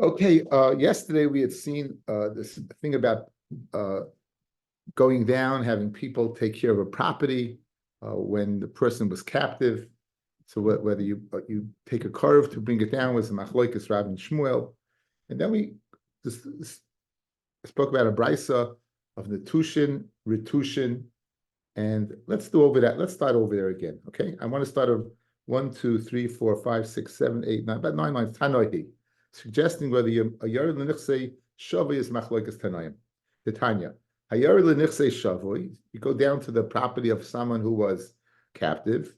Okay, yesterday we had seen this thing about going down, having people take care of a property when the person was captive. So whether you take a curve to bring it down was a machlokes Rabbi and Shmuel, and then we just spoke about a brisa of netushin, retushin, and let's do over that. Let's start over there again. Okay, I want to start of 1, 2, 3, 4, 5, 6, 7, 8, 9, about 9 lines. Tanoihi, suggesting whether you a yared lenichsei shavui is machlokes tanoim. The Tanya hayared lenichsei shavui. You go down to the property of someone who was captive,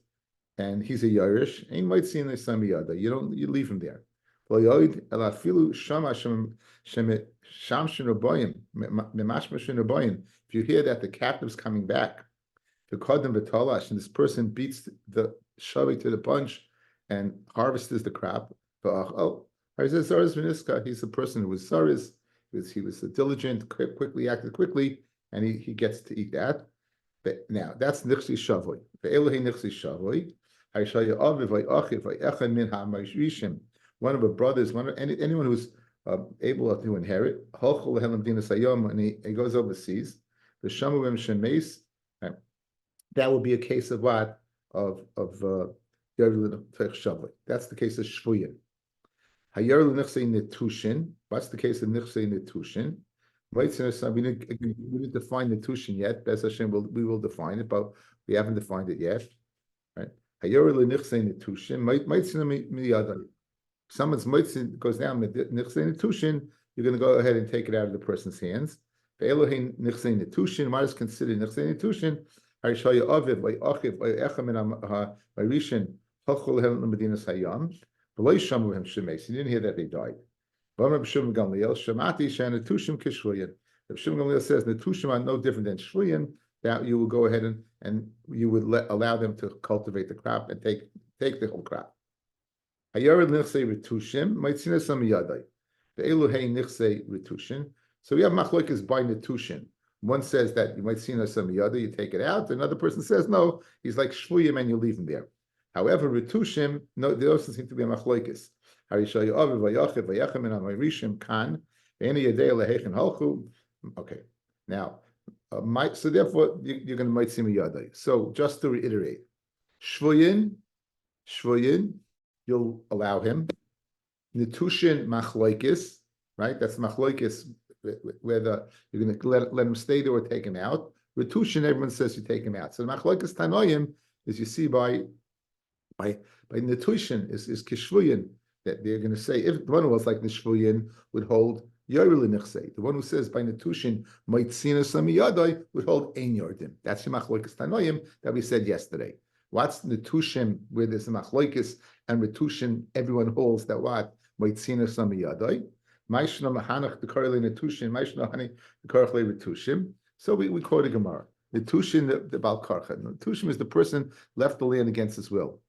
and he's a yarish. And you might see in the samiyada. You leave him there. If you hear that the captive's coming back, and this person beats the shavik to the punch and harvests the crop. He's a person who was saris, he was diligent, quickly acted quickly, and he gets to eat that. But now that's nichsi shavoi. One of the brothers, anyone who's able to inherit, and he goes overseas. The shamuim shemes. That would be a case of what? Of That's the case of shvuyin. Hayar l'nichsei netushin. What's the case of nichsei netushin? We didn't define netushin yet. Bez Hashem, we will define it, but we haven't defined it yet. Right? Hayar l'nichsei netushin. Someone's mitzvah goes down with nichsei netushin. You're going to go ahead and take it out of the person's hands. Ve'elohein nichsei netushin. What is considered nichsei netushin? He didn't hear that they died. Rabbi Shimon Gamliel says netushim are no different than shvuyin, that you will go ahead and you would allow them to cultivate the crop and take the whole crop. So we have machlokes by netushin. One says that you might see some yada, you take it out. Another person says no, he's like shvuyim and you leave him there. However, retushim, no, there also seem to be a machlokes. Okay, now, so therefore you're going to might see me yada. So just to reiterate, shvuyin, you'll allow him. Netushin machlokes, right? That's machlokes. Whether you're going to let him stay there or take him out. Retushin, everyone says you take him out. So the machlokes tanoim is you see by netushin is kishvuyin, that they're going to say if the one who was like the shvuyin would hold yoril nichsei. The one who says by netushin might sina samiyadai would hold ein yordim. That's the machlokes tanoim that we said yesterday. What's netushim where there's a machlokes and retushin? Everyone holds that what might sina samiyadai. So we quote a Gemara. Netushin the Bal Karcha. Netushin is the person left the land against his will.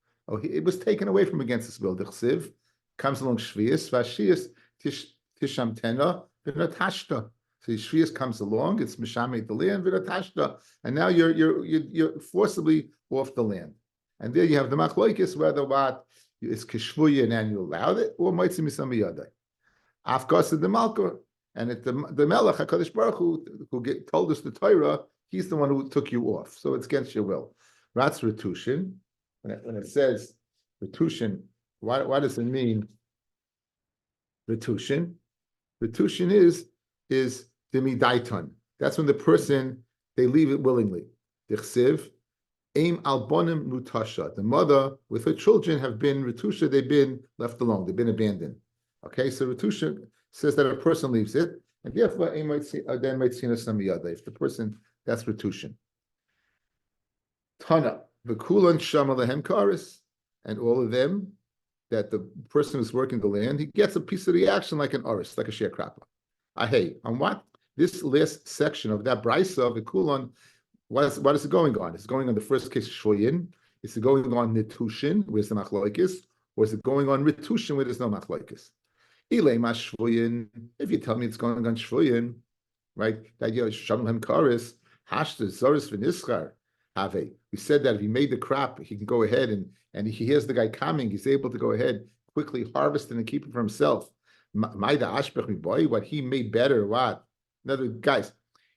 It was taken away from against his will. The chsiv comes along shvius, vashiyus tisham tena v'natashta. So shvius comes along, it's mishamet the land v'natashta, and now you're forcibly off the land. And there you have the machlokes whether what is kishvuyin and you allowed it or might see misami yadai. Afkas the Malka, and the Melech Hakadosh Baruch who told us the Torah, he's the one who took you off. So it's against your will. Ratz retushin. When it says retushin, why does it mean retushin? Retushin is the midaiton. That's when the person they leave it willingly. Dichsiv aim albonim nutasha. The mother with her children have been retusha. They've been left alone. They've been abandoned. Okay, so Retusha says that a person leaves it, and therefore then might see samiyada. If the person, that's Retushin. Tana, v'kulan shama lehem karis, and all of them, that the person who's working the land, he gets a piece of the action like an oris, like a sharecropper. Hey, on what? This last section of that brisa of the kulan, what is it going on? Is it going on the first case shvoyin? Is it going on netushin, where's the machlokes? Or is it going on retushin, where there's no machlokes? If you tell me it's going on shvuyin, right? That you're shamlem karis, hashta zoris v'nischar have. We said that if he made the crop, he can go ahead and he hears the guy coming, he's able to go ahead quickly harvest and keep it for himself. What he made better, what? In other words, guys,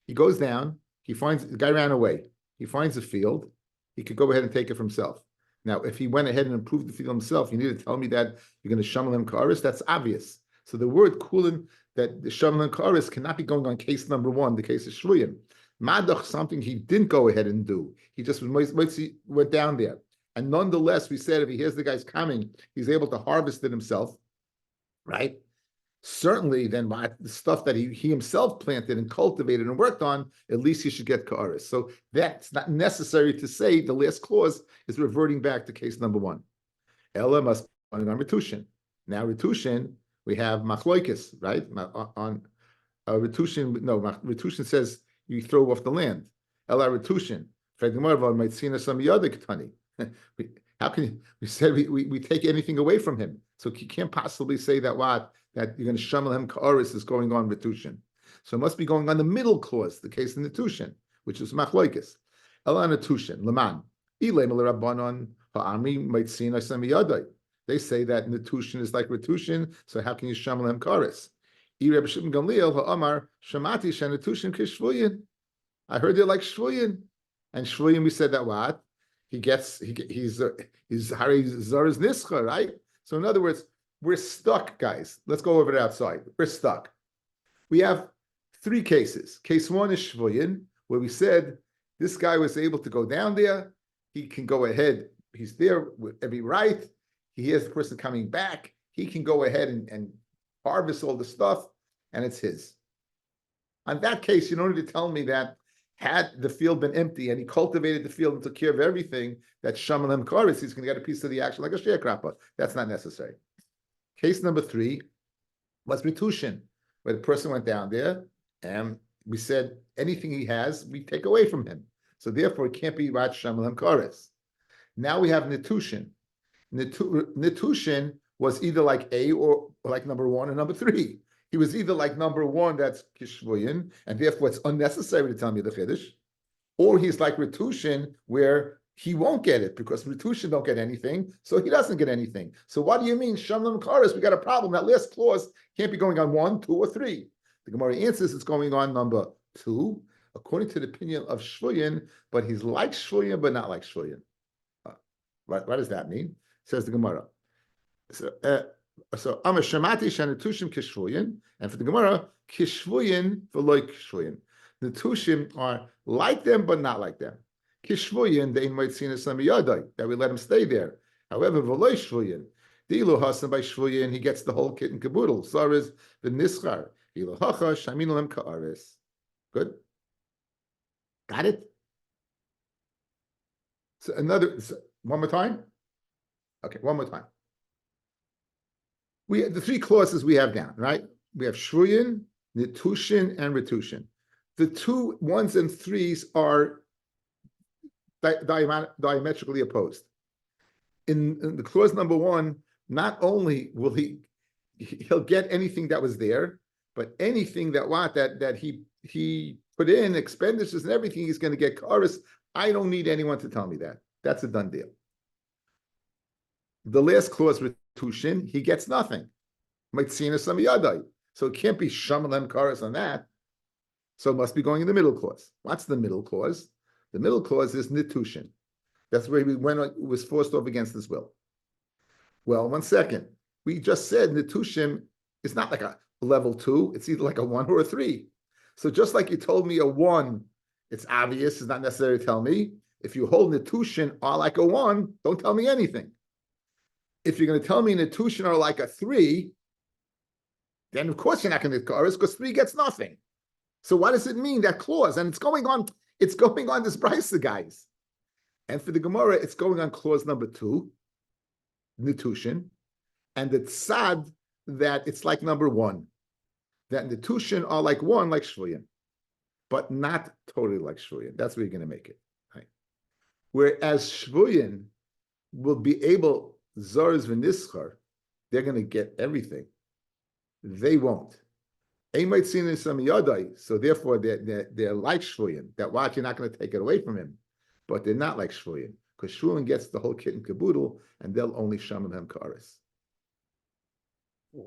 he goes down, he finds the guy ran away. He finds a field, he could go ahead and take it for himself. Now, if he went ahead and improved the field himself, you need to tell me that you're going to shamal him karis. That's obvious. So the word kulin, that the shamal him karis cannot be going on case number one, the case of shluyim. Madach, something he didn't go ahead and do. He just went down there. And nonetheless, we said if he hears the guy's coming, he's able to harvest it himself, right? Certainly, then the stuff that he himself planted and cultivated and worked on, at least he should get ka'aris. So that's not necessary to say the last clause is reverting back to case number one. Ella must be on Ritushin. Now Ritushin, we have machloikis, right? On Ritushin, no, Ritushin says you throw off the land. Ella Ritushin. How can you, we said we take anything away from him? So you can't possibly say that that you're going to shamal hem ka'aris is going on Ritushin. So it must be going on the middle clause, the case in Ritushin, which is machloikis. Ela Ritushin, Laman. They say that Ritushin is like Ritushin, so how can you shamal hem ka'aris? I heard they're like shvuyin. And shvuyin, we said that what? He's Hari Zara's Nischa, right? So in other words, we're stuck, guys. Let's go over it outside. We're stuck. We have three cases. Case one is shvuyin, where we said this guy was able to go down there. He can go ahead. He's there with every right. He hears the person coming back. He can go ahead and harvest all the stuff, and it's his. On that case, you don't need to tell me that had the field been empty and he cultivated the field and took care of everything, that shamal hem karis, he's going to get a piece of the action like a sharecropper. That's not necessary. Case number three was Ritushin, where the person went down there and we said anything he has, we take away from him. So therefore, it can't be Rat shamal hem karis. Now we have Nitushin. Nitushin was either like A or like number one or number three. He was either like number one, that's kishvuyin, and therefore it's unnecessary to tell me the chiddush, or he's like Ritushin, where he won't get it because Ritushin don't get anything, so he doesn't get anything. So what do you mean, Shamlam Karis? We got a problem. That last clause can't be going on one, two, or three. The Gemara answers it's going on number two, according to the opinion of Shvuyin, but he's like Shvuyin, but not like Shvuyin. What does that mean? Says the Gemara. So Amar Shamati Shanatushim Kishvuyin, and for the Gemara, Kishvuyin v'loy Kishvuyin. The Tushim are like them, but not like them. Kishvuyin, they might see in some yadai, that we let him stay there. However, v'loy Shvuyin, the Ilu Hasan by Shvuyin, he gets the whole kit and caboodle. Saris v'nischar, Ilu Hacha, Shaminu Lem Ka'aris. Good? Got it? So one more time? Okay, one more time. The three clauses we have down, right? We have shvuyin, nitushin, and ritushin. The two ones and threes are diametrically opposed. In the clause number one, not only will he'll get anything that was there, but anything that he put in, expenditures and everything, he's going to get karis. I don't need anyone to tell me that. That's a done deal. The last clause, Ritushin, he gets nothing. Metzia some yadai. So it can't be shamalem karas on that. So it must be going in the middle clause. What's the middle clause? The middle clause is Nitushin. That's where he was forced off against his will. Well, 1 second. We just said Nitushin is not like a level 2. It's either like a 1 or a 3. So just like you told me a 1, it's obvious, it's not necessary to tell me. If you hold Nitushin are like a 1, don't tell me anything. If you're going to tell me Nitushin are like a 3, then of course you're not going to get Karis because 3 gets nothing. So what does it mean, that clause? And it's going on this Brisa, guys. And for the Gemara, it's going on clause number 2, Nitushin, and the tzad that it's like number 1. That Nitushin are like 1, like Shvuyin, but not totally like Shvuyin. That's where you're going to make it. Right? Whereas Shvuyin will be able, Zars v'nischar, they're going to get everything. They won't. They might see in some yadai, so therefore they're like Shvuyin. That watch, you're not going to take it away from him, but they're not like Shvuyin, because Shvuyin gets the whole kit and caboodle, and they'll only shamim hem karis.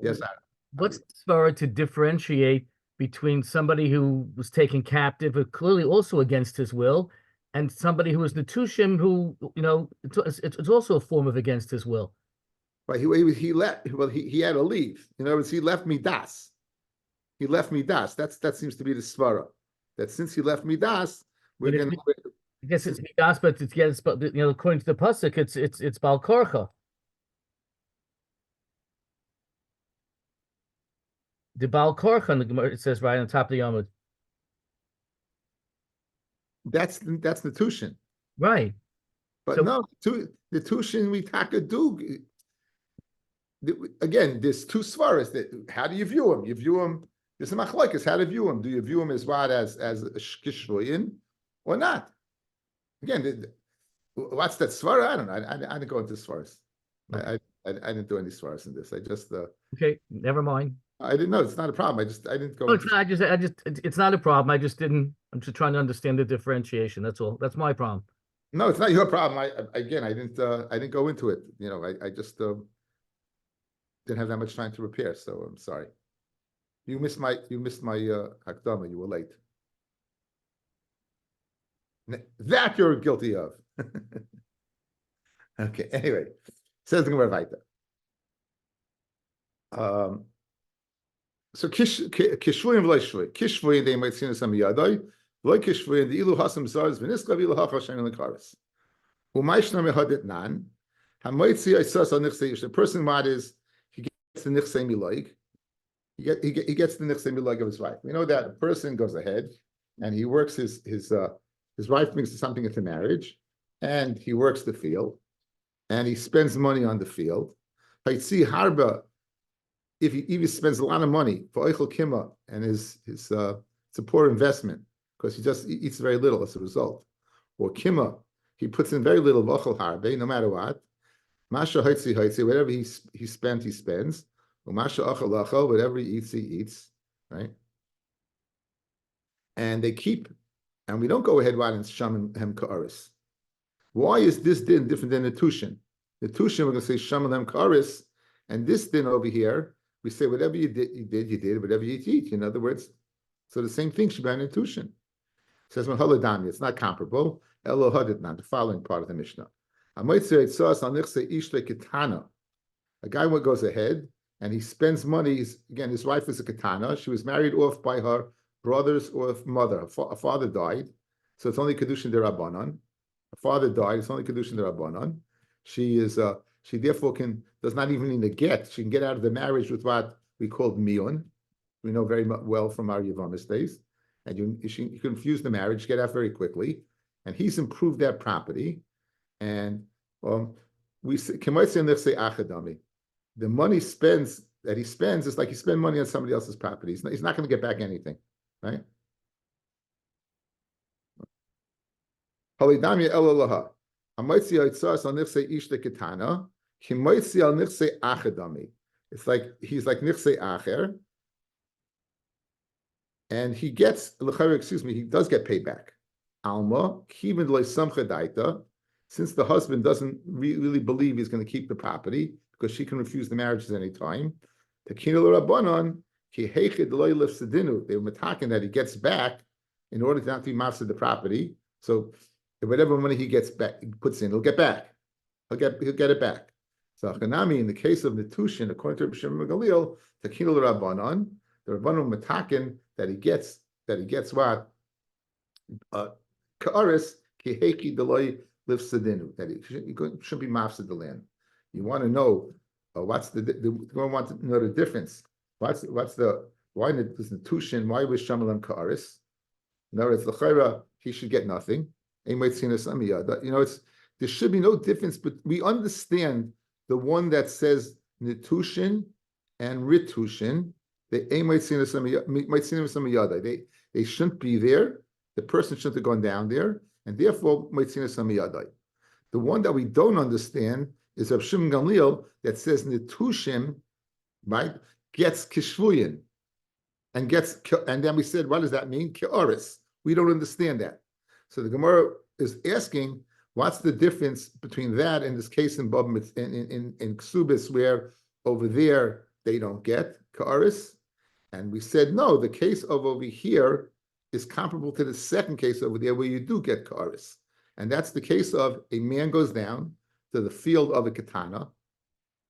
Yes, Adam. what's the svara to differentiate between somebody who was taken captive, but clearly also against his will, and somebody who was netushim, who it's also a form of against his will. Right? He left. Well, he had to leave. In other words, he left me das. He left me das. That seems to be the svara. That since he left me das, we're But going I guess it's midas, but according to the pasuk, it's bal korcha. The bal korcha, in the Gemara, it says right on top of the Yamud. that's Netushin. Right. But So no, the Tushin we taka do. Again, there's two svaras. That how do you view him? You view him. There's a machlokes. How to view him? Do you view him as what as a kishvoyin or not? Again, what's that svara? I don't know. I didn't go into svaras. okay. I didn't do any svaras in this. I just Okay, never mind. I didn't know. It's not a problem. I didn't go No, into. it's not. It's not a problem. I just didn't. I'm just trying to understand the differentiation. That's all. That's my problem. No, it's not your problem. Again, I didn't go into it. I just didn't have that much time to repair. So I'm sorry. You missed my hakdama. You were late. That you're guilty of. Okay. Anyway, says the Gemara Vaita. So kishvuim v'loishvuim. Kishvuim they might see in some yadai. V'loy kishvuim the ilu hasam zars v'niska v'ilu hachashem l'karis. U'mayshna mehadit nan. Hamoitzi aisas al nichsei. The person mad is he gets the nichsei miloig. He gets the nichsei miloig of his wife. We know that a person goes ahead and he works his wife brings something into marriage, and he works the field, and he spends money on the field. Haitzi harba. If he spends a lot of money for oichel kima and it's a poor investment because he just eats very little as a result. Or kima, he puts in very little v'ochel harbe, no matter what. Masha haitzi haitzi, whatever he spends, he spends. Or masha achel achel, whatever he eats, right? And they keep, and we don't go ahead right and sham hem ka'aris. Why is this din different than the tushin? The tushin we're going to say sham hem ka'aris, and this din over here. We say whatever you did, whatever you eat. In other words, so the same thing should be an intuition. It says Mahaladami, it's not comparable. Elohaditnan, the following part of the Mishnah. A guy goes ahead and he spends money. Again, his wife is a katana. She was married off by her brothers or mother. Her father died, so it's only kedushin derabanan. Her father died, it's only kedushin derabanan. She therefore does not even need a get. She can get out of the marriage with what we call miyun. We know very well from our Yavamis days. And you confuse the marriage, get out very quickly. And he's improved that property. And we say, the money that he spends is like he spent money on somebody else's property. He's not going to get back anything, right? It's like he's like nichse acher, and he gets he does get paid back. Alma kivin loy samcha daita, since the husband doesn't really believe he's going to keep the property because she can refuse the marriage at any time. Tekina l'rabbanon ki heichid loy lifsedinu. They were matakin that he gets back in order to not be mafsed the property. So whatever money he gets back, he puts in, he'll get back. He'll get it back. So Hanami, in the case of Netushin, according to Rabbi Shimon Gamliel, Takino Rabbanon, the Rabbanon Matakin that he gets what? Ka'aris kiheki deloy lifsadinu, that he shouldn't be mafsid the land. You want to know what's the want to know the difference. Why does Netushin? Why was Shamalam Ka'aris? In other words, l'chayra he should get nothing. There should be no difference, but we understand the one that says Netushin and Ritushin. They shouldn't be there. The person shouldn't have gone down there, and therefore the one that we don't understand is Rav Shimon Gamliel that says Netushim, right, gets kishvuyin and then we said, what does that mean? Ke'oris. We don't understand that. So the Gemara is asking, what's the difference between that and this case in Ksubis, where over there they don't get ka'aris. And we said, no, the case of over here is comparable to the second case over there where you do get ka'aris. And that's the case of a man goes down to the field of a katana,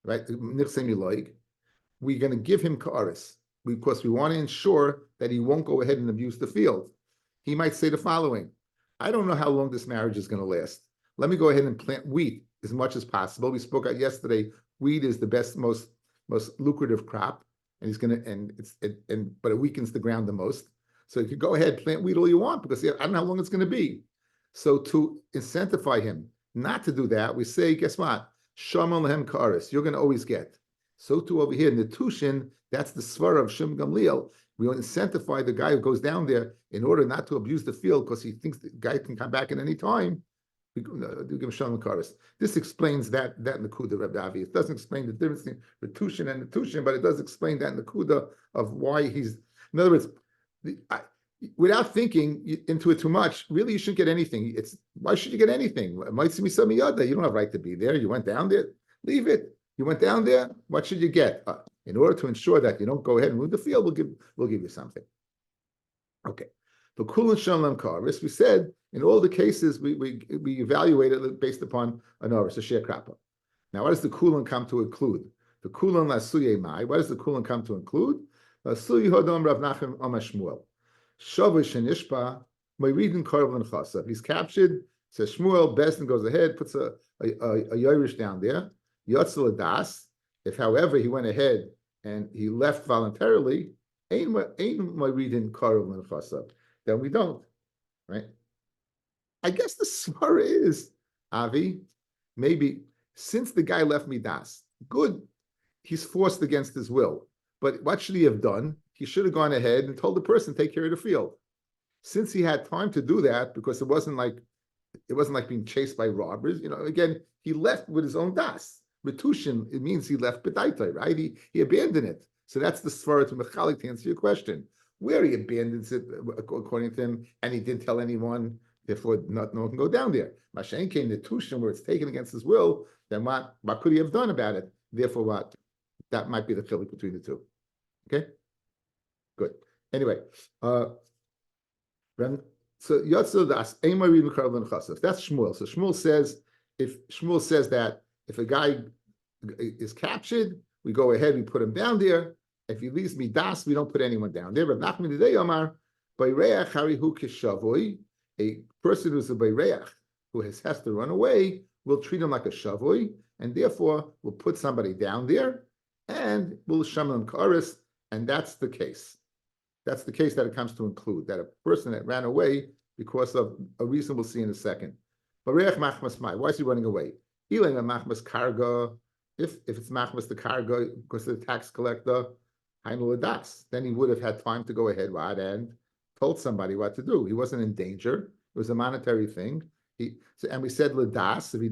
right? We're going to give him ka'aris because we want to ensure that he won't go ahead and abuse the field. He might say the following: I don't know how long this marriage is going to last. Let me go ahead and plant wheat as much as possible. We spoke out yesterday. Wheat is the best, most lucrative crop, and he's going to but it weakens the ground the most. So you could go ahead, plant wheat all you want because I don't know how long it's going to be. So to incentivize him not to do that, we say, guess what? Shaman lehem ka'aris. You're going to always get. So too over here in the Tushin, that's the svara of Shem Gamliel. We want to incentivize the guy who goes down there in order not to abuse the field because he thinks the guy can come back at any time. We do give him Shalom Karis. This explains that Nakuda, Rabbi. It doesn't explain the difference between the Tushin and the Tushin, but it does explain that Nakuda of why he's. In other words, without thinking into it too much, really you shouldn't get anything. Why should you get anything? It might see me some other. You don't have right to be there. You went down there. Leave it. You went down there. What should you get? In order to ensure that you don't go ahead and move the field, we'll give you something. Okay. The Kulun Shalom Karis, we said in all the cases we evaluated it based upon an oris, a share krapa. Now, what does the Kulun come to include? The Kulun lasuye mai. What does the Kulun come to include? Lasuye hodom Rav Nachem Amashmuel. Shavush and Ishpa, Mayridin Karvan Chasav. He's captured. Says Shmuel, Bestin goes ahead, puts a Yerush down there. Yotzal Das. If, however, he went ahead and he left voluntarily, ain't Mayridin Karvan Chasav. Then we don't, right? I guess the svara is, Avi, maybe since the guy left Midas, good, he's forced against his will. But what should he have done? He should have gone ahead and told the person, take care of the field. Since he had time to do that, because it wasn't like being chased by robbers, again, he left with his own das. Retushin, it means he left B'daitai, right? He abandoned it. So that's the svara to Mechalik to answer your question. Where he abandons it, according to him, and he didn't tell anyone, therefore no one can go down there. Mashain came to Tushin, where it's taken against his will, then what could he have done about it? Therefore, what? That might be the chilik between the two. Okay? Good. Anyway, so Yotzil Das, Eimarim Karvan Chasaf. That's Shmuel. So Shmuel says that if a guy is captured, we go ahead, we put him down there. If he leaves Midas, we don't put anyone down there. But Nachman today, Omar, Bayreach Harihu Kishavoi, a person who's a Bayreach who has to run away, we'll treat him like a Shavoi, and therefore we'll put somebody down there and we'll Shamlan Karis, and that's the case. That's the case that it comes to include, that a person that ran away because of a reason we'll see in a second. Bayreach Machmas Mai, why is he running away? Elam Machmas Karga, if it's Machmas the Karga because of the tax collector, then he would have had time to go ahead and told somebody what to do. He wasn't in danger. It was a monetary thing. And we said Ladas, if he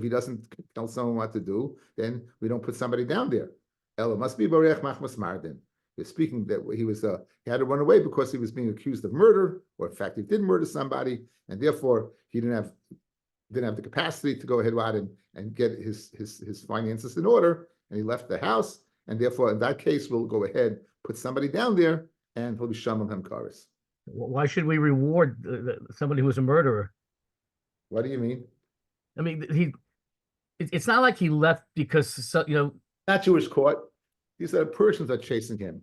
doesn't tell someone what to do, then we don't put somebody down there. Ella must be Bareich Machmas Mardin. We're speaking that he had to run away because he was being accused of murder, or in fact he did murder somebody, and therefore he didn't have the capacity to go ahead and get his finances in order, and he left the house. And therefore, in that case, we'll go ahead, put somebody down there, and he'll be Shaman Hamkaris. Why should we reward somebody who's a murderer? What do you mean? I mean, it's not like he left because, Not Jewish court. These are Persians that are chasing him.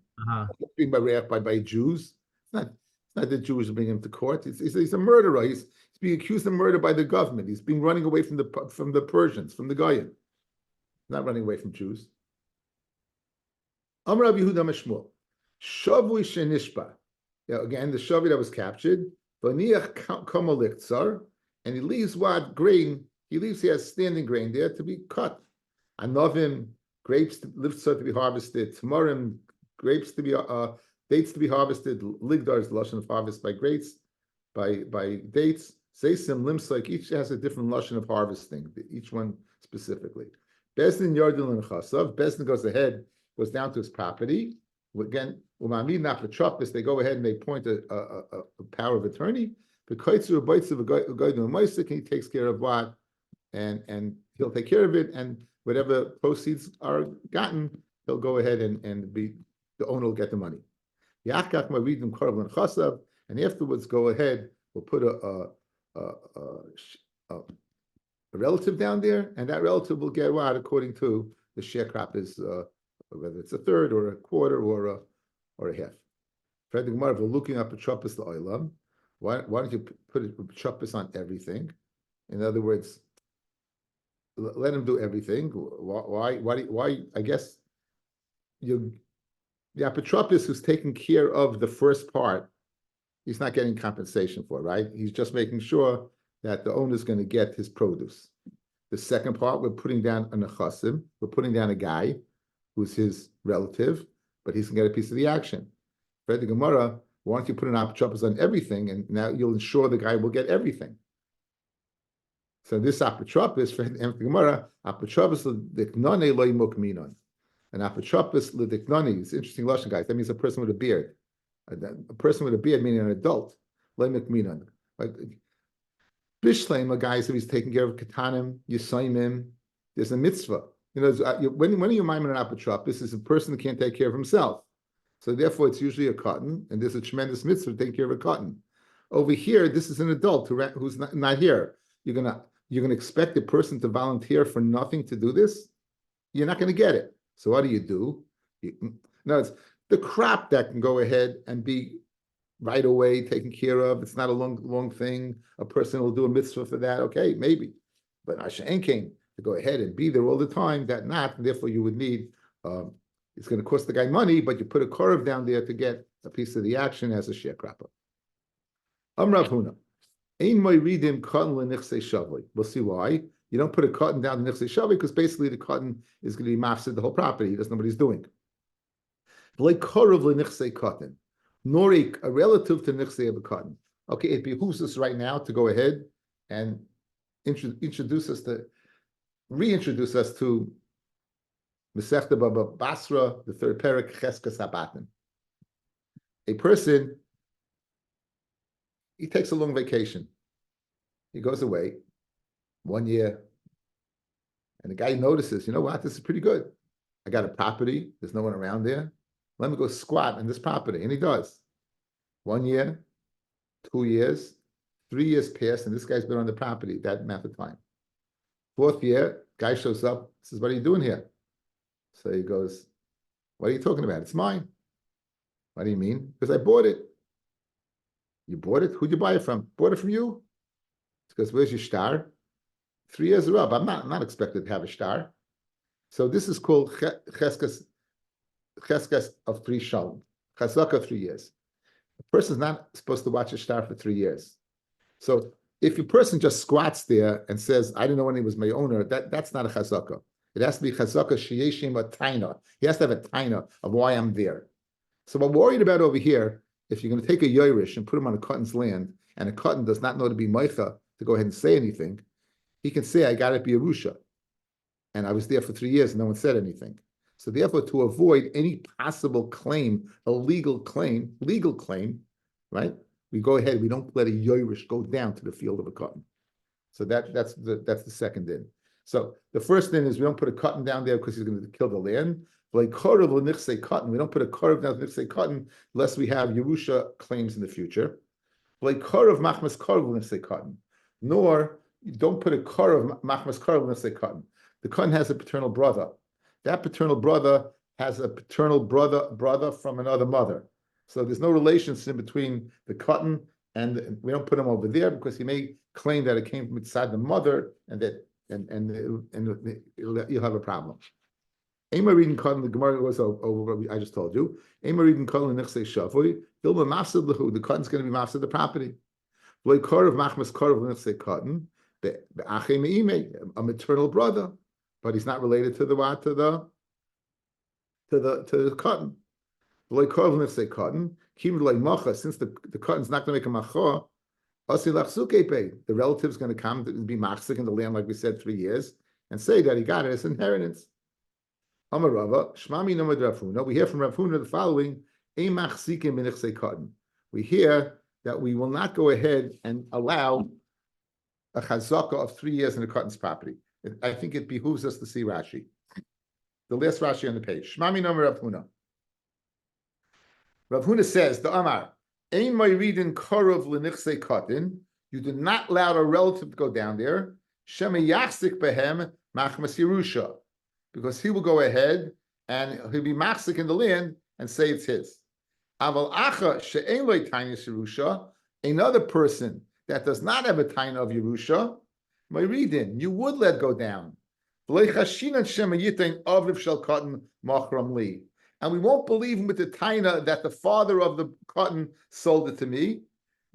Being by Jews. It's not the Jews bringing him to court. He's a murderer. He's being accused of murder by the government. He's being running away from the Persians, from the Goyim. Not running away from Jews. Amar Rabbi Yehuda Mishmuel, Shavui Shenishpa. Again, the Shavi that was captured, Vaniach Kamal Tsar, and he leaves what grain? He has standing grain there to be cut. Anovim, grapes to be harvested. Tamarim, dates to be harvested. Ligdar is the lashon of harvest by dates. Seisim Limsaik, each has a different lashon of harvesting. Each one specifically. Bezdin Yardin and Chasav. Bezdin goes down to his property. Again, they go ahead and they appoint a power of attorney. He takes care of what, and he'll take care of it, and whatever proceeds are gotten, he'll go ahead and be the owner will get the money. And afterwards go ahead, we'll put a relative down there, and that relative will get what according to the sharecrop is, whether it's a third or a quarter or a half. Fred Gemara, if we're looking up a chopis the oilam, why don't you put a chopis on everything? In other words, let him do everything. Why? I guess the apotropis who's taking care of the first part, he's not getting compensation for, right? He's just making sure that the owner's going to get his produce. The second part, we're putting down a nechasim. We're putting down a guy who's his relative, but he's going to get a piece of the action. Fred the Gemara, why don't you put an apotropis on everything, and now you'll ensure the guy will get everything. So this apotropis, Fred the Gemara, apotropis l'diknane lo yimuk. An apotropis l'diknane. It's interesting lashon, guys. That means a person with a beard. A person with a beard, meaning an adult. Lo yimuk minon. Like Bishleim, a guy, so he's taking care of katanim, yisaimim. There's a mitzvah. You know, when you mime an apotropis, is a person that can't take care of himself. So therefore, it's usually a cotton, and there's a tremendous mitzvah to take care of a cotton. Over here, this is an adult who's not here. You're gonna expect the person to volunteer for nothing to do this? You're not gonna get it. So what do? No, it's the crop that can go ahead and be right away taken care of. It's not a long thing. A person will do a mitzvah for that. Okay, maybe. But Asha Enkein, to go ahead and be there all the time, that not, and therefore you would need, it's going to cost the guy money, but you put a korov down there to get a piece of the action as a sharecropper. Rav Huna. We'll see why. You don't put a cotton down the nichsei shavui because basically the cotton is going to be mafsid the whole property. He doesn't know what he's doing. Like korov lenichsei cotton. Nor a relative to nichsei of a cotton. Okay, it behooves us right now to go ahead and reintroduce us to Masechta Baba Basra, the third parak, Cheskas Habatim. A person, he takes a long vacation. He goes away 1 year, and the guy notices, you know what, this is pretty good. I got a property, there's no one around there. Let me go squat in this property. And he does. 1 year, 2 years, 3 years pass, and this guy's been on the property that amount of time. 4th year, guy shows up, says, what are you doing here? So he goes, what are you talking about? It's mine. What do you mean? Because I bought it. You bought it? Who'd you buy it from? Bought it from you? Because where's your star? 3 years are up. I'm not expected to have a star. So this is called cheskas of 3 shalom. Chazaka 3 years. A person's not supposed to watch a star for 3 years. So if a person just squats there and says, I didn't know when he was my owner, that's not a chazaka. It has to be chazaka sheyeshim a taina. He has to have a taina of why I'm there. So what we're worried about over here, if you're going to take a yoirish and put him on a cotton's land, and a cotton does not know to be meicha to go ahead and say anything, he can say, I got it be Yerusha. And I was there for 3 years and no one said anything. So therefore, to avoid any possible claim, a legal claim, right? We go ahead, we don't let a yoirish go down to the field of a cotton. So that's the second din. So the first thing is we don't put a cotton down there because he's going to kill the land. Like korov l'nichsei cotton, we don't put a korov down to nichsei cotton unless we have Yerusha claims in the future. Like korov machmas korov l'nichsei cotton. Nor you don't put a korov machmas korov l'nichsei cotton. The cotton has a paternal brother. That paternal brother has a paternal brother from another mother. So there's no relationship between the cotton and we don't put him over there because he may claim that it came from inside the mother and you'll have a problem. Ema reading cotton, the Gemara was over what I just told you. Ema reading cotton, the next day shavui. The cotton's going to be mafsid the property. Like korov machmas korov, the next day cotton. The achem meime, a maternal brother, but he's not related to the what to the cotton. Like korov, the next day cotton. Kim like macha, since the cotton's not going to make a macha. The relative's going to come to be machzik in the land, like we said, 3 years, and say that he got it as inheritance. Amar Rava, Shmami Namad Rav Huna. We hear from Rav Huna the following: we hear that we will not go ahead and allow a chazaka of 3 years in a cotton's property. I think it behooves us to see Rashi. The last Rashi on the page. Shmami Nomer Rav Huna. Rav Huna says, the Amar, Ein Mayridin Korov Lenichse Kotin. You do not allow a relative to go down there. Shema Yachsik Behem Machmas Yerusha. Because he will go ahead and he'll be machzik in the land and say it's his. Aval Acha She'ein Loi Tainis Yerusha. Another person that does not have a taina of Yerusha, Mayridin, you would let go down. And we won't believe him with the taina that the father of the cotton sold it to me.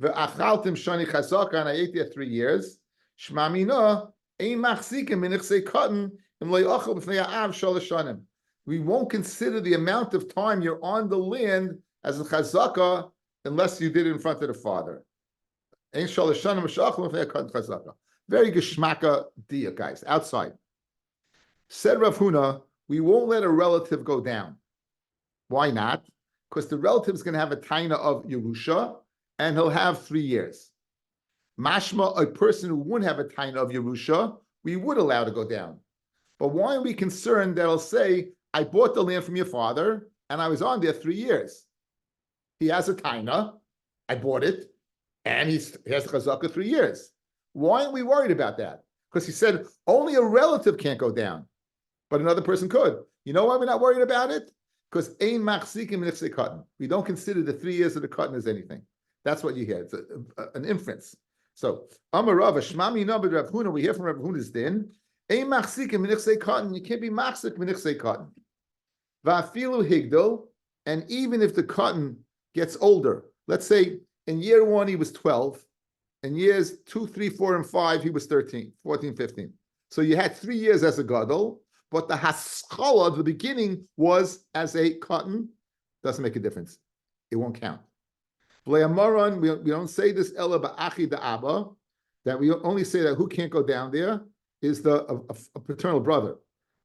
And I ate there 3 years. We won't consider the amount of time you're on the land as a chazaka unless you did it in front of the father. Very geschmacka dia, guys, outside. Said Rav Huna, we won't let a relative go down. Why not? Because the relative is going to have a taina of Yerusha, and he'll have 3 years. Mashma, a person who wouldn't have a taina of Yerusha, we would allow to go down. But why are we concerned that he'll say, I bought the land from your father, and I was on there 3 years. He has a taina, I bought it, and he has the chazaka 3 years. Why aren't we worried about that? Because he said only a relative can't go down, but another person could. You know why we're not worried about it? Because ein machzikim nifsei cotton. We don't consider the 3 years of the cotton as anything. That's what you hear. It's an inference. So Amar Rav Shmami Nabed Rav Huna. We hear from Rav Huna's din. Ein machzikim nifsei cotton. You can't be machzik nifsei cotton. Va'afilu higdol. And even if the cotton gets older, let's say in year 1 he was 12. In years 2, 3, 4, and 5, he was 13, 14, 15. So you had 3 years as a gadol, but the haskalah, the beginning, was as a cotton. Doesn't make a difference. It won't count. We don't say this ela ba'achi da'aba, that we only say that who can't go down there is a paternal brother.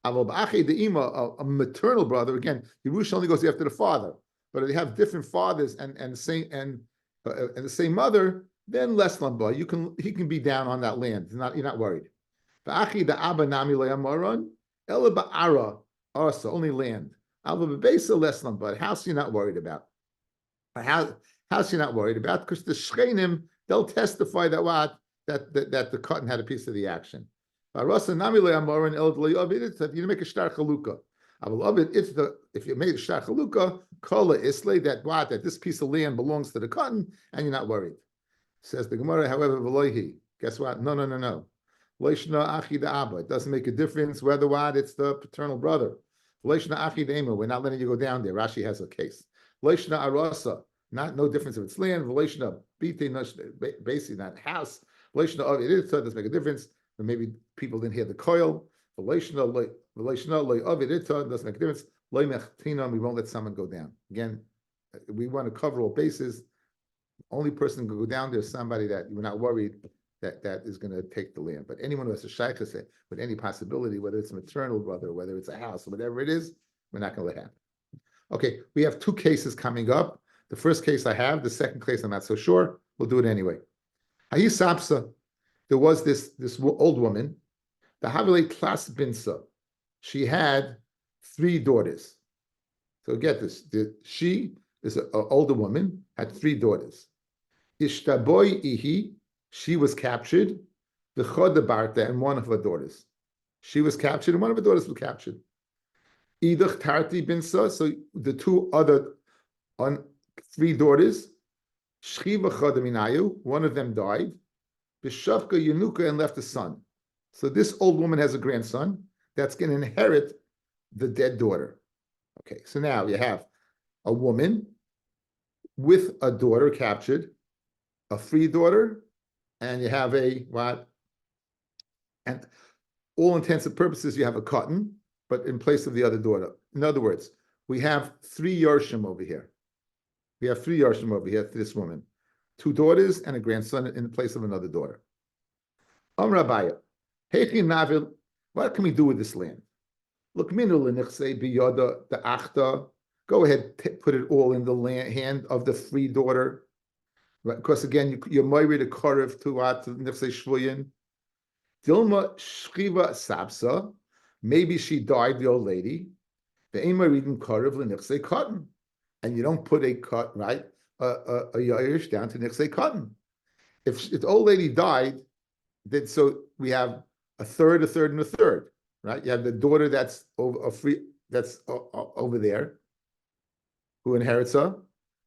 Aval ba'achi da'ima, a maternal brother, again, Yerusha only goes after the father. But if they have different fathers and the same mother, then less lamba. He can be down on that land. You're not worried. Only land. Less lamba. House you're not worried about. House you're not worried about because the shchenim, they'll testify that the cotton had a piece of the action. If you make a shtar chalukah, if you made a shtar chalukah, kala islay that this piece of land belongs to the cotton, and you're not worried. Says the Gemara, however, v'loihi. Guess what? No. Loishna achi da'aba. It doesn't make a difference whether it's the paternal brother. Loishna achi da'ema. We're not letting you go down there. Rashi has a case. Loishna arasa. No difference if it's land. Loishna bite, basically not house. Loishna avidita doesn't make a difference. But maybe people didn't hear the coil. Loishna loy avidita doesn't make a difference. Loy mechtina. We won't let someone go down. Again, we want to cover all bases. Only person who can go down there is somebody that you're not worried that is going to take the land. But anyone who has a shaykhus with any possibility, whether it's a maternal brother, whether it's a house, whatever it is, we're not going to let happen. Okay, we have 2 cases coming up. The first case I have, the second case I'm not so sure. We'll do it anyway. Hayi Sapsa, there was this old woman, the Havile Klas Binsa. She had 3 daughters. So get this, she is an older woman, had 3 daughters. Ishtaboy Ihi, she was captured. The Chodabarta, and one of her daughters. She was captured, and one of her daughters was captured. Idach Tarti Binsa, so the 2 other 3 daughters, Shchiva Chodaminayu, one of them died. Bishavka Yanuka, and left a son. So this old woman has a grandson that's going to inherit the dead daughter. Okay, so now you have a woman with a daughter captured, a free daughter, and you have and all intents and purposes, you have a cotton, but in place of the other daughter. In other words, we have 3 Yarshim over here. We have 3 Yarshim over here to this woman. 2 daughters and a grandson in place of another daughter. Rabbi, what can we do with this land? Look, the achta. Go ahead, put it all in the hand of the free daughter. Right? Because again, you're married a karev to nefsei shvuyin. Dilma shchiva sapsa. Maybe she died, the old lady. The Ema reading Korav l'nichsei cotton, and you don't put a cut right a yairish down to nichsei cotton. If the old lady died, then so we have a third, and a third, right? You have the daughter that's over over there, who inherits her.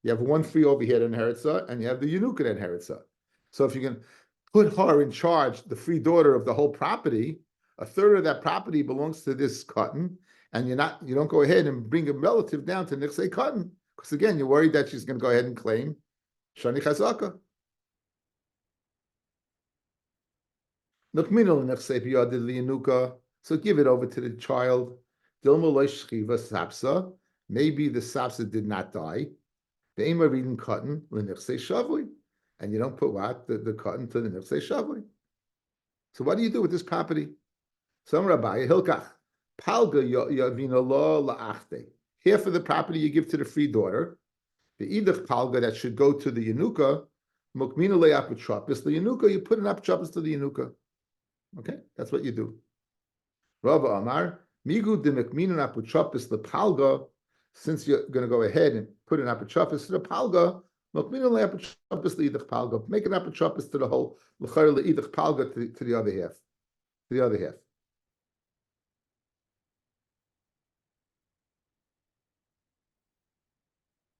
You have one free over here that inherits her, and you have the eunuch that inherits her. So if you can put her in charge, the free daughter of the whole property, a third of that property belongs to this cotton, and you don't go ahead and bring a relative down to nichsei cotton, because again, you're worried that she's going to go ahead and claim shani chazaka. So give it over to the child. Maybe the sapsa did not die. The aim of reading cotton, and you don't put what? The cotton to the nifsei shavui. So what do you do with this property? Some Rabbi, Hilkach, Palga yavina lo la'achte. Half of the property you give to the free daughter. The idach palga that should go to the yenuka, mukmina le'apotropis. The yenuka, you put an apotropis to the yenuka. Okay, that's what you do. Rabbi Amar, migu de mukmina apotropis lepalga. Since you're going to go ahead and put an apotropis to the palga, mukmina le'apotropis le'idach palga. Make an apotropis to the whole l'chayr le'idach palga to the other half. To the other half.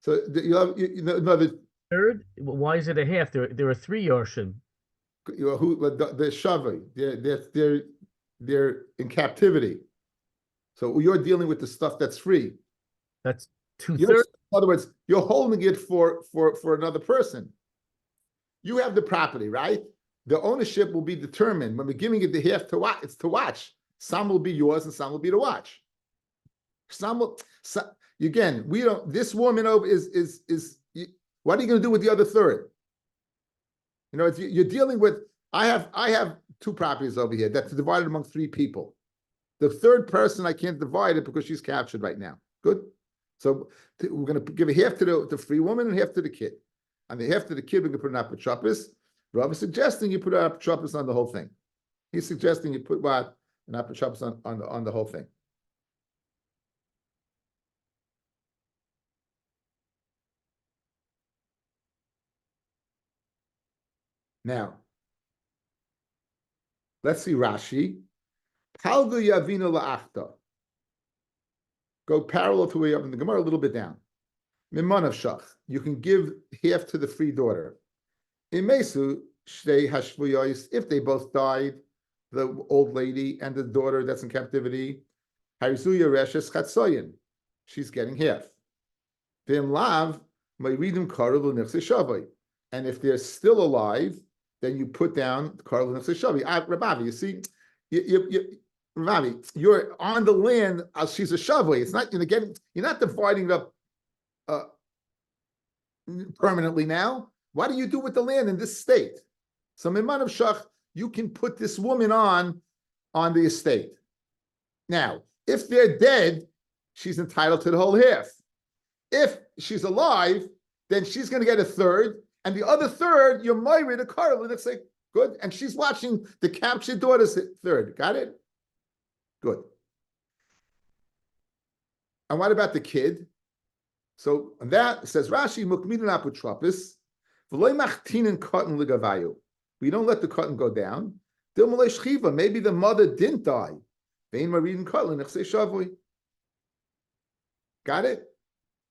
So you have another third. Why is it a half? There are three Yorshim. Who the shavi, they're in captivity. So you're dealing with the stuff that's free. That's 2/3. In other words, you're holding it for another person. You have the property, right? The ownership will be determined when we're giving it the half to watch. It's to watch. Some will be yours and some will be to watch. Again, we don't. This woman over is. What are you going to do with the other third? You know, you're dealing with. I have two properties over here that's divided among three people. The third person I can't divide it because she's captured right now. Good. So we're going to give a half to the free woman and half to the kid. And the half to the kid we're going to put an apotropis. Rabbi is suggesting you put an apotropis on the whole thing. He's suggesting you put what? An apotropis on the whole thing. Now, let's see Rashi. Palgu yavina la'achta. Go parallel to where you have in the Gemara, a little bit down. Mimanav shach. You can give half to the free daughter. Imesu shtei hashvuyos. If they both died, the old lady and the daughter that's in captivity, harizuya reshes chatzoyin. She's getting half. Vim lav mayridim karav l'nechse shavai. And if they're still alive, then you put down karav l'nechse shavai. Rabbi, you see, Rabbi, you're on the land as she's a shavai. It's not you're not dividing it up permanently now. What do you do with the land in this state? So Miman of Shach, you can put this woman on the estate. Now, if they're dead, she's entitled to the whole half. If she's alive, then she's going to get a third, and the other third, you're married a Karl, and it's like, good. And she's watching the captured daughter's third. Got it? Good. And what about the kid? So that says Rashi, Mukmidin apotropis, v'loy machtinin cotton ligavayu. We don't let the cotton go down. Maybe the mother didn't die. Got it?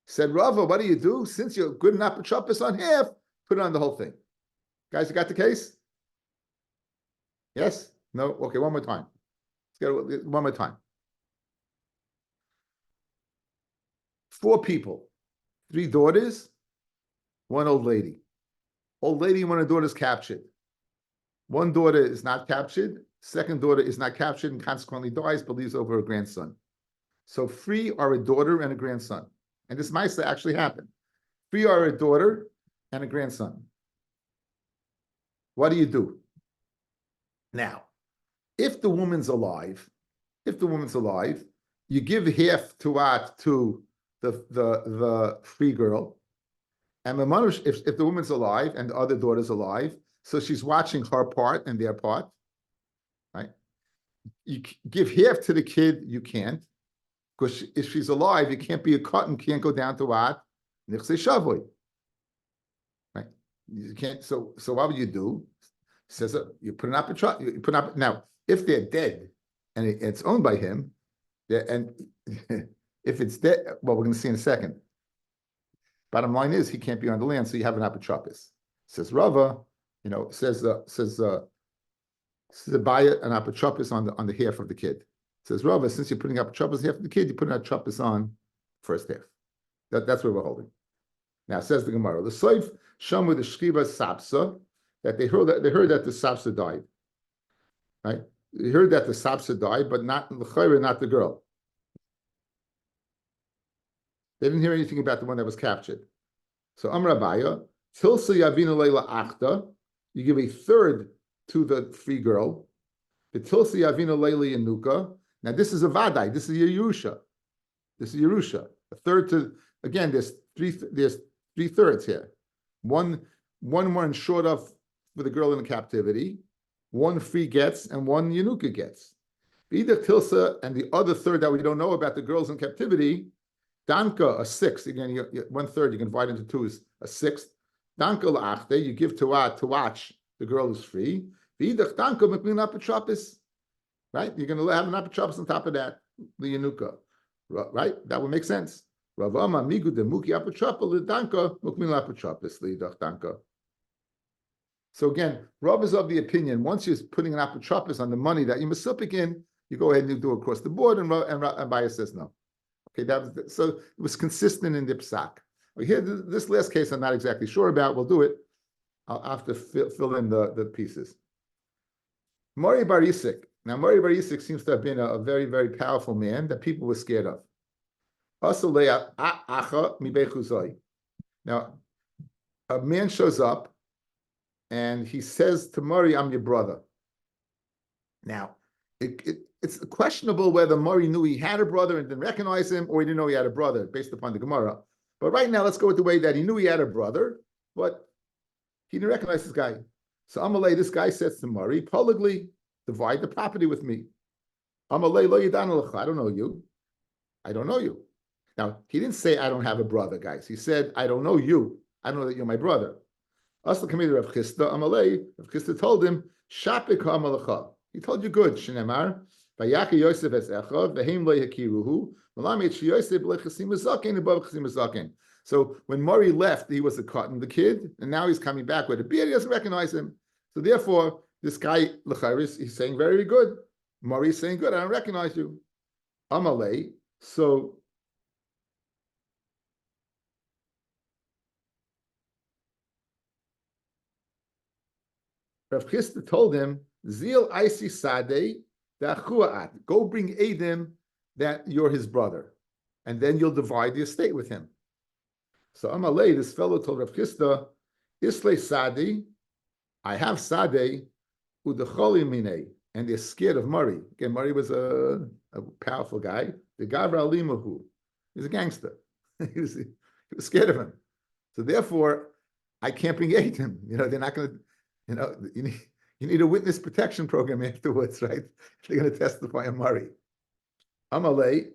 Said Rava, what do? Since you're good enough apotropis on half, put it on the whole thing. Guys, you got the case? Yes? No? Okay, one more time. Let's get it one more time. 4 people. 3 daughters, 1 old lady. Old lady and 1 of the daughters captured. 1 daughter is not captured. 2nd daughter is not captured and consequently dies, but leaves over a grandson. So free are a daughter and a grandson. And this might actually happen. Free are a daughter and a grandson. What do? Now, if the woman's alive, you give half to what? To the free girl. And if the woman's alive and the other daughter's alive, so she's watching her part and their part, right? You give half to the kid, you can't. Because if she's alive, you can't be a cotton, can't go down to what? Nichse Shavoi. Right? You can't, so what would you do? Says you put an apotropis, you put up now, if they're dead and it's owned by him, and if it's dead, well, we're going to see in a second. Bottom line is he can't be on the land, so you have an apotropis. Says Rava, says Abaya an apotropis on the half of the kid. Says Rava, since you're putting apotropis half of the kid, you put an apotropis on first half. That's where we're holding. Now says the Gemara, the Soif Shamu the Shkiva Sapsa, that they heard that the Sapsa died. Right? They heard that the Sapsa died, but not the Chayra, not the girl. They didn't hear anything about the one that was captured. So Amar Abaya, Tilsa Yavina Leila Achta, you give a third to the free girl. The Tilsa Yavina Leila Yanuka. Now this is a Vadai, this is a Yerusha. This is Yerusha. A third to, again, there's three thirds here. One more short of for the girl in captivity, one free gets and one Yanuka gets. Either Tilsa and the other third that we don't know about the girls in captivity, Danka, a sixth. Again, one third you can divide into two is a sixth. Danka la'achte, you give to watch the girl is free. V'idach danka mekmin apotropis. Right? You're going to have an apotropis on top of that, the Yanuka. Right? That would make sense. Ravama migu de muki apotropis l'danka mekmin apotropis l'idach danka. So again, Rav is of the opinion, once you're putting an apotropis on the money that you masupik in, you go ahead and you do it across the board, and Abaya says no. Okay, so it was consistent in the psak. Here, this last case I'm not exactly sure about. We'll do it. I'll have to fill in the pieces. Mori Bar Yisik. Now, Mori Bar Yisik seems to have been a very, very powerful man that people were scared of. Now, a man shows up and he says to Mori, I'm your brother. Now, it's questionable whether Mori knew he had a brother and didn't recognize him, or he didn't know he had a brother, based upon the Gemara. But right now, let's go with the way that he knew he had a brother, but he didn't recognize this guy. So Amalei, this guy says to Mori, Poligly, divide the property with me. Amalei lo yidan lecha, I don't know you. I don't know you. Now, he didn't say, I don't have a brother, guys. He said, I don't know you. I don't know that you're my brother. Asla Kamid Rav Chisda, Amalei, Rav Chisda told him, Shapik ha'amalecha. He told you good, Shinemar. Vayaka Yosef es echav, v'heim lo yakiruhu, v'lamit sheyosef b'lechasim azaken, above chasim azaken. So when Mori left, he was a cotton, the kid, and now he's coming back with a beard. He doesn't recognize him. So therefore, this guy, L'chairis, he's saying very good. Mori's saying good, I don't recognize you. Amalei, so Rav Chisda told him, Zil Aisi Sadeh, go bring Adim that you're his brother, and then you'll divide the estate with him. So Amalei, this fellow told Rav Chisda, Isle Sadi, I have Sadeh, Udecholi Minei, and they're scared of Murray. Again, Murray was a powerful guy. The Gavra Alimahu, he's a gangster. he was scared of him. So therefore, I can't bring Adim. They're not going to, you need a witness protection program afterwards, right? They're going to testify on Murray. Amalei,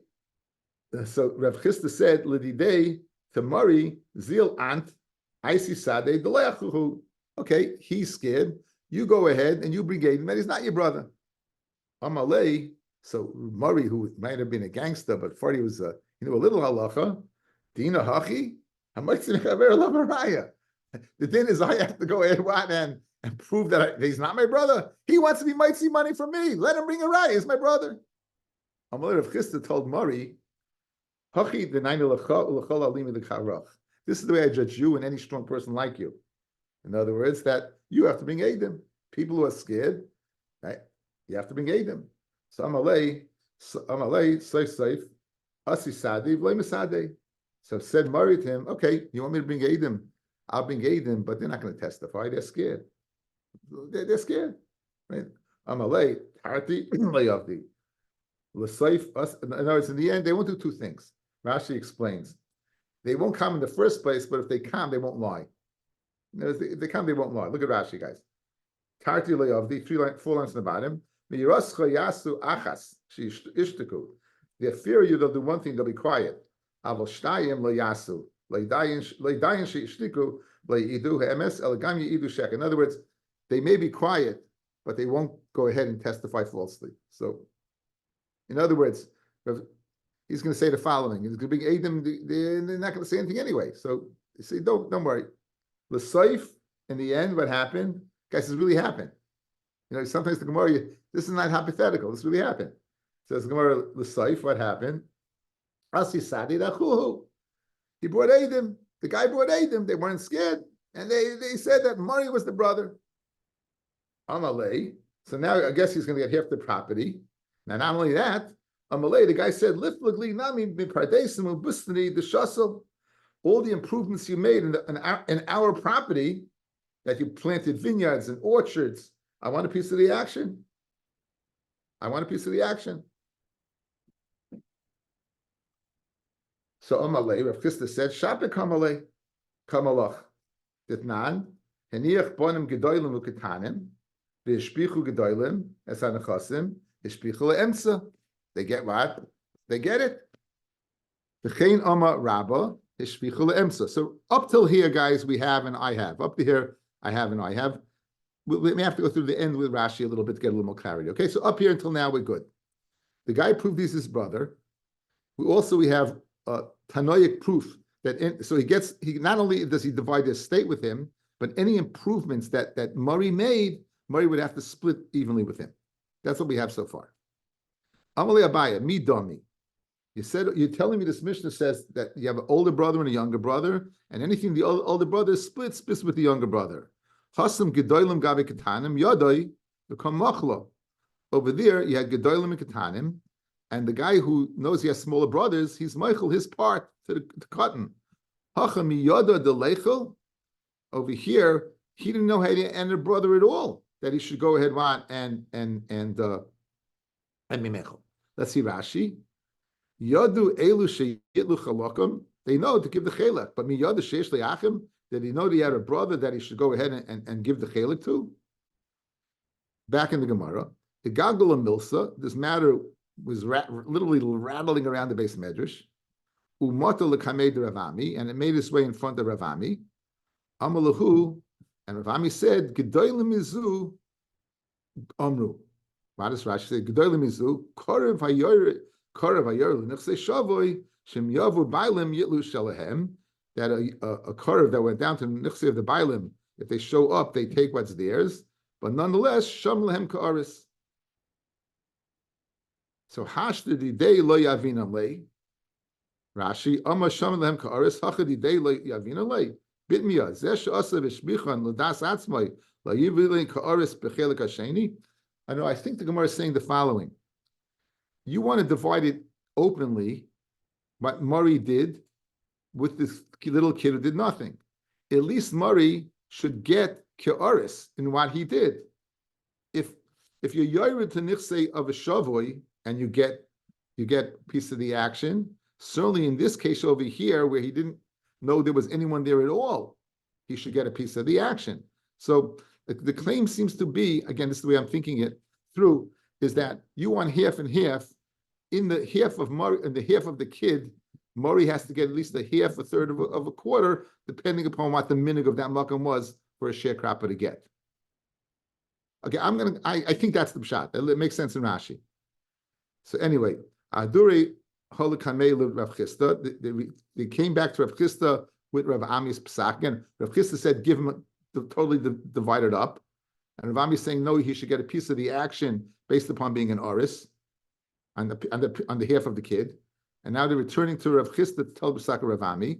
so Rav Chisda said, Lididei to Murray, Zil Ant, Isi Sadeh, Deleachuhu. Okay, he's scared. You go ahead and you bring Adim, that he's not your brother. Amalei, so Murray, who might have been a gangster, but Fardi was a little halacha, Dina Hachi, the din is I have to go ahead and prove that he's not my brother. He wants to be mitzi money from me. Let him bring a raya. He's my brother. Amalei Rav Chisda told Murray, this is the way I judge you and any strong person like you. In other words, that you have to bring Adim. People who are scared, right? You have to bring Adim. So Amalei, Seif, Asi Sadi, V'le So said Murray to him, okay, you want me to bring Adim? I'll bring Adim, but they're not going to testify. They're scared. They're scared. Right? Amalei, Tarti, Layavdi. L'Seif, in other words, in the end, they won't do two things. Rashi explains. They won't come in the first place, but if they come, they won't lie. If they come, they won't lie. Look at Rashi, guys. Tarti Layavdi, 4 lines in the bottom. Miyirascha yasu achas, she ishtaku. They fear you, they'll do one thing, they'll be quiet. Aval shtayim lo yasu. In other words, they may be quiet, but they won't go ahead and testify falsely. So, in other words, he's going to say the following: he's going to be Adam. They're not going to say anything anyway. So, you see, don't worry. The Saif, in the end, what happened? Guys, this really happened. Sometimes the Gemara, this is not hypothetical. This really happened. Says Gemara, the Saif, what happened? Asi Sadi Dachuhu. He brought Adam. The guy brought Adam. They weren't scared. And they said that Mari was the brother. Amalei. So now I guess he's going to get half the property. Now, not only that, Amalei, the guy said, all the improvements you made in our property, that you planted vineyards and orchards, I want a piece of the action. I want a piece of the action. So Amalei, Rav Chisda said, Shapik Amalei, Kamalach, Ditnan, Heniach Bonim Gedoilim Uketanim, Vishpichu Gedoilim, Esanachasim, Ishpichu Le'emsa. They get what? They get it. V'chein Ama Rabba, Ishpichu Le'emsa. So up till here, guys, we have and I have. Up to here, I have and I have. We may have to go through the end with Rashi a little bit to get a little more clarity. Okay, so up here until now, we're good. The guy proved he's his brother. We have Tanoic proof that he not only does he divide his estate with him, but any improvements that Murray made, Murray would have to split evenly with him. That's what we have so far. Amalei Abaya, mi domi. You're telling me this Mishnah says that you have an older brother and a younger brother, and anything the older brother splits with the younger brother. Hasam gedolim gabe ketanim yadoi become machlo. Over there, you had gedolim and ketanim, and the guy who knows he has smaller brothers, he's Michael, his part to the cotton. Hacham yada de lechel. Over here, he didn't know how to end a brother at all, that he should go ahead and mimechel. Let's see Rashi. Yadu elu sheyitlu chalakim. They know to give the chelak, but mi yadu sheish le'achim. Did he know that he had a brother that he should go ahead and give the chelak to? Back in the Gemara, the Gagul and Milsa, this matter was literally rattling around the base medrash. Umata lekamei de Ravami, and it made its way in front of Ravami. Amalahu, and Ravami said, Gedolim mizu amru. What does Rashi say? Gedolim mizu korev hayor l'nechsei shavoy shem yavu bailim yitlu shalahem. That a curve that went down to the nechsei of the bailim, if they show up, they take what's theirs. But nonetheless, sham lehem ka'aris. So hashda didei lo yavinam lei. Rashi, Amma sham lehem ka'aris, hacha didei lo yavinam lei. Bit miyah, zeh she'asa v'shbichan l'das atzmai, la yivilei ka'aris b'chelik hasheni. I think the Gemara is saying the following. You want to divide it openly, what Murray did with this little kid who did nothing. At least Murray should get ka'aris in what he did. If you're yored to nichsei of a shavoi and you get piece of the action, certainly in this case over here where he didn't know there was anyone there at all, he should get a piece of the action. So the claim seems to be, again, this is the way I'm thinking it through, is that you want half and half. In the half of Murray and the half of the kid, Murray has to get at least a half, a third of a quarter, depending upon what the minig of that makam was for a sharecropper to get. Okay, I think that's the pshat. It makes sense in Rashi. So anyway, Aduri Holokamei Rav Chisda. They came back to Rav Chisda with Rav Ami's psak. Again, Rav Chisda said give him totally divided up, and Rav Ami is saying no, he should get a piece of the action based upon being an oris on the half of the kid. And now they're returning to Rav Chisda to tell B'saka Rav Ami.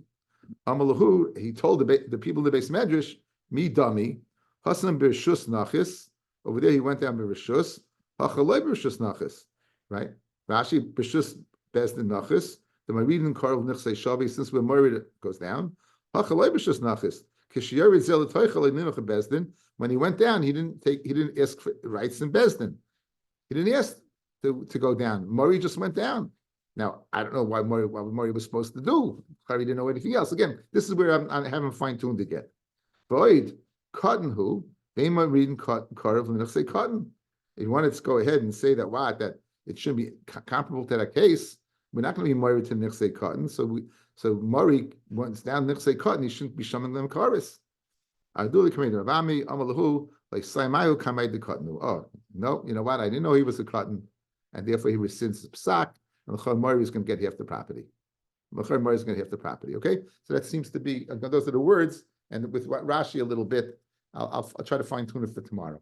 Amalahu, he told the people in the base medrash, mi dami, Hasan b'rishus nachis. Over there he went down b'rishus, hachaloi b'rishus nachis. Right? Rashi b'rishus bezdin nachis. The Maridin Karl Nichsei Shavi, since we're married, it goes down. Hachaloi b'rishus nachis. Kishiyarid zelatoichal ninuch bezdin. When he went down, he didn't ask for rights in bezdin. He didn't ask to go down. Murray just went down. Now, I don't know what Murray was supposed to do. He didn't know anything else. Again, this is where I haven't fine-tuned it yet. Void, cotton who? They might read in Karav and say cotton. If you wanted to go ahead and say that it shouldn't be comparable to that case, we're not going to be married to Nichsei Cotton. So Mari, once down Nichsei Cotton, he shouldn't be shamming them karis. Arduli Kamed Ravami, Amalahu, like Saimayu Kamed the Cotton. Oh, no, you know what? I didn't know he was a cotton, and therefore he rescinds the psak, and the Mari is going to get half the property. Mari is going to have the property. Okay, so that seems to be those are the words, and with Rashi a little bit, I'll try to fine tune it for tomorrow.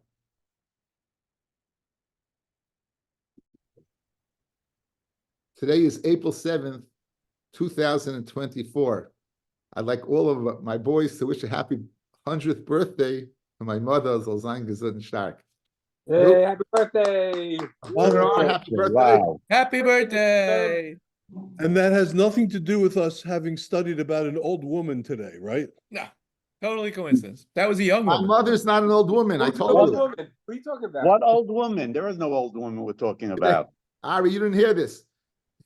Today is April 7th, 2024. I'd like all of my boys to wish a happy 100th birthday to my mother, Zolzan Gesund and Stark. Hey, happy birthday! Happy birthday. Wow. Happy birthday! And that has nothing to do with us having studied about an old woman today, right? No, totally coincidence. That was a young My woman. mother's not an old woman. I Who's the told old you. woman? What are you talking about? What old woman? There is no old woman we're talking about. Ari, you didn't hear this.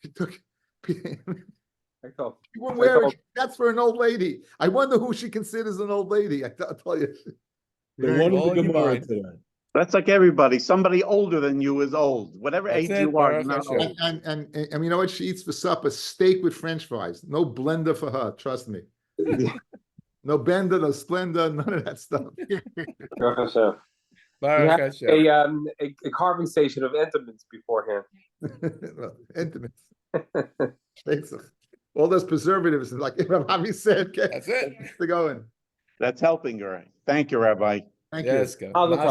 You took. I thought. You weren't wearing. That's for an old lady. I wonder who she considers an old lady. I'll tell you. They Very wanted well the in your Gemara mind. today. That's like everybody. Somebody older than you is old. Whatever That's age it, you are, you're Baruch not Hashem. old. And you know what she eats for supper? Steak with French fries. No blender for her. Trust me. No bender, no splendor, none of that stuff. Baruch Hashem. A carving station of intimates beforehand. Intimate. All those preservatives, like Rabbi said. That's it. They're going. That's helping her. Thank you, Rabbi. Thank Yes, you. go. Mazel tov.